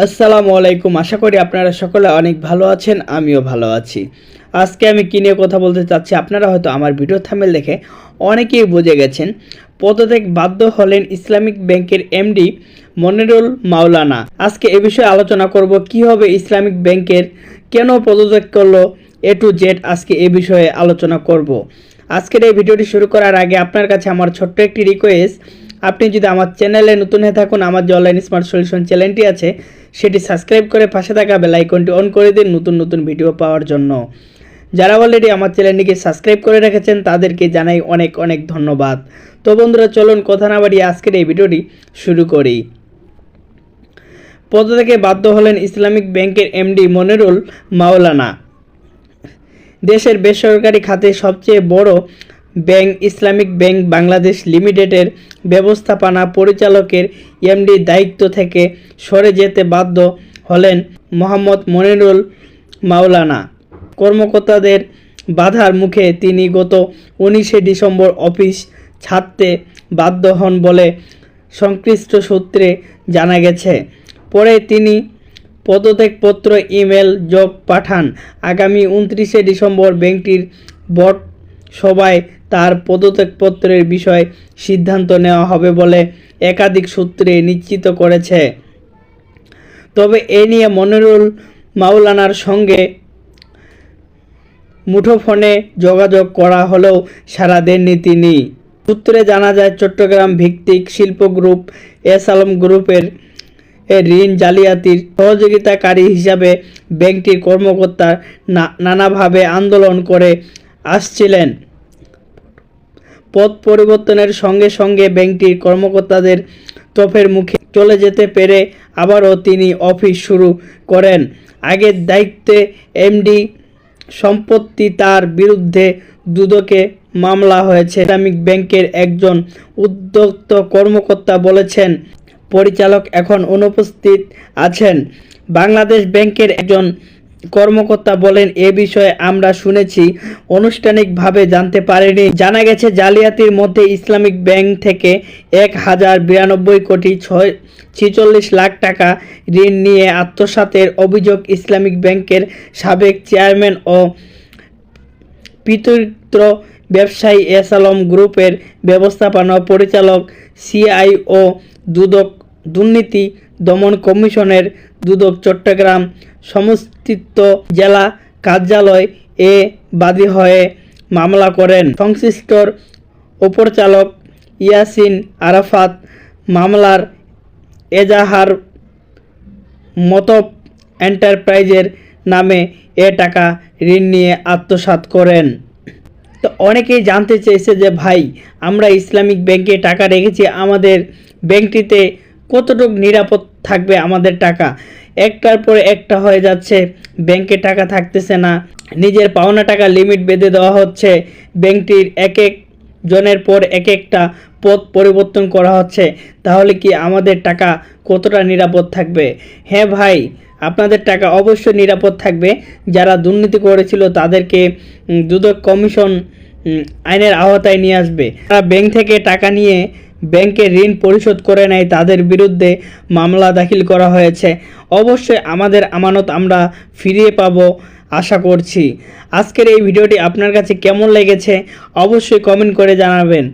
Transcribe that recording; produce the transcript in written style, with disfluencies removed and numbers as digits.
আসসালামু আলাইকুম। আশা করি আপনারা সকলে অনেক ভালো আছেন, আমিও ভালো আছি। আজকে আমি কী নিয়ে কথা বলতে চাচ্ছি আপনারা হয়তো আমার ভিডিও থাম্বনেল দেখে অনেকেই বুঝে গেছেন। পদত্যাগ বাধ্য হলেন ইসলামিক ব্যাংকের এমডি মনিরুল মাওলানা। আজকে এ বিষয়ে আলোচনা করব, কী হবে ইসলামিক ব্যাংকের, কেন পদত্যাগ করলো, এ টু জেড আজকে এ বিষয়ে আলোচনা করব। আজকের এই ভিডিওটি শুরু করার আগে আপনার কাছে আমার ছোট্ট একটি রিকোয়েস্ট, আপনি যদি আমার চ্যানেলে নতুন হয়ে থাকুন, আমার যে অনলাইন স্মার্ট সলিউশন চ্যানেলটি আছে সেটি সাবস্ক্রাইব করে পাশে থাকা বেল আইকনটি অন করে দিন নতুন নতুন ভিডিও পাওয়ার জন্য। যারা অলরেডি আমার চ্যানেলটিকে সাবস্ক্রাইব করে রেখেছেন তাদেরকে জানাই অনেক অনেক ধন্যবাদ। তো বন্ধুরা, চলুন কথা না বাড়িয়ে আজকের এই ভিডিওটি শুরু করি। পদত্যাগে বাধ্য হলেন ইসলামিক ব্যাংকের এমডি মনিরুল মাওলানা। দেশের বেসরকারি খাতে সবচেয়ে বড় ব্যাংক ইসলামিক ব্যাংক বাংলাদেশ লিমিটেডের ব্যবস্থাপনা পরিচালকের এমডি দায়িত্ব থেকে সরে যেতে বাধ্য হলেন মোহাম্মদ মনিরুল মাওলানা। কর্মকর্তাদের বাধার মুখে তিনি গত 19শে ডিসেম্বর অফিস ছাড়তে বাধ্য হন বলে সংশ্লিষ্ট সূত্রে জানা গেছে। পরে তিনি পদত্যাগপত্র ইমেল যোগ পাঠান। আগামী 29শে ডিসেম্বর ব্যাংকটির বোর্ড সভায় তার পদত্যাগপত্রের বিষয়ে সিদ্ধান্ত নেওয়া হবে বলে একাধিক সূত্রে নিশ্চিত করেছে। তবে এ নিয়ে মনিরুল মাওলানার সঙ্গে মুঠোফোনে যোগাযোগ করা হলেও সাড়া দেননি তিনি। সূত্রে জানা যায়, চট্টগ্রাম ভিত্তিক শিল্প গ্রুপ এস আলম গ্রুপের ঋণ জালিয়াতির সহযোগিতাকারী হিসাবে ব্যাংকটির কর্মকর্তা নানাভাবে আন্দোলন করে আসছিলেন। পদ পরিবর্তনের সঙ্গে সঙ্গে ব্যাংকটির কর্মকর্তাদের তোপের মুখে চলে যেতে পেরে আবারও তিনি অফিস শুরু করেন। আগের দায়িত্বে এমডি সম্পত্তি তার বিরুদ্ধে দুদকে মামলা হয়েছে। ইসলামিক ব্যাংকের একজন উদ্যোক্ত কর্মকর্তা বলেছেন, পরিচালক এখন অনুপস্থিত আছেন। বাংলাদেশ ব্যাংকের একজন কর্মকর্তা বলেন, এ বিষয়ে আমরা শুনেছি, আনুষ্ঠানিকভাবে জানতে পারিনি। জানা গেছে, জালিয়াতির মধ্যে ইসলামিক ব্যাংক থেকে 1092 কোটি 46 লাখ টাকা ঋণ নিয়ে আত্মসাতের অভিযোগ ইসলামিক ব্যাংকের সাবেক চেয়ারম্যান ও পিতৃত্ব ব্যবসায়ী এস আলম গ্রুপের ব্যবস্থাপনা পরিচালক সিআইও দুদক দুর্নীতি দমন কমিশনের দুদক চট্টগ্রাম সমষ্টিগত জেলা কার্যালয় এ বাদী হয়ে মামলা করেন। সংশ্লিষ্ট উপচালক ইয়াসিন আরাফাত মামলার এজাহার মতব এন্টারপ্রাইজের নামে এ টাকা ঋণ নিয়ে আত্মসাৎ করেন। তো অনেকেই জানতে চেয়েছে যে ভাই, আমরা ইসলামিক ব্যাংকে টাকা রেখেছি, আমাদের ব্যাংকটিতে কতটুকু নিরাপদ থাকবে আমাদের টাকা? একটার পর একটা হয়ে যাচ্ছে, ব্যাংকে টাকা থাকতেছে না, নিজের পাওনা টাকা লিমিট বেঁধে দেওয়া হচ্ছে, ব্যাংকটির এক এক জনের পর এক একটা পদ পরিবর্তন করা হচ্ছে, তাহলে কি আমাদের টাকা কতটা নিরাপদ থাকবে? হ্যাঁ ভাই, আপনাদের টাকা অবশ্যই নিরাপদ থাকবে। যারা দুর্নীতি করেছিল তাদেরকে দুদক কমিশন আইনের আওতায় নিয়ে আসবে। তারা ব্যাংক থেকে টাকা নিয়ে ব্যাংকে ঋণ পরিশোধ করে নেয়, তাদের বিরুদ্ধে মামলা দাখিল করা হয়েছে। অবশ্যই আমাদের আমানত আমরা ফিরিয়ে পাব আশা করছি। আজকের এই ভিডিওটি আপনার কাছে কেমন লেগেছে অবশ্যই কমেন্ট করে জানাবেন।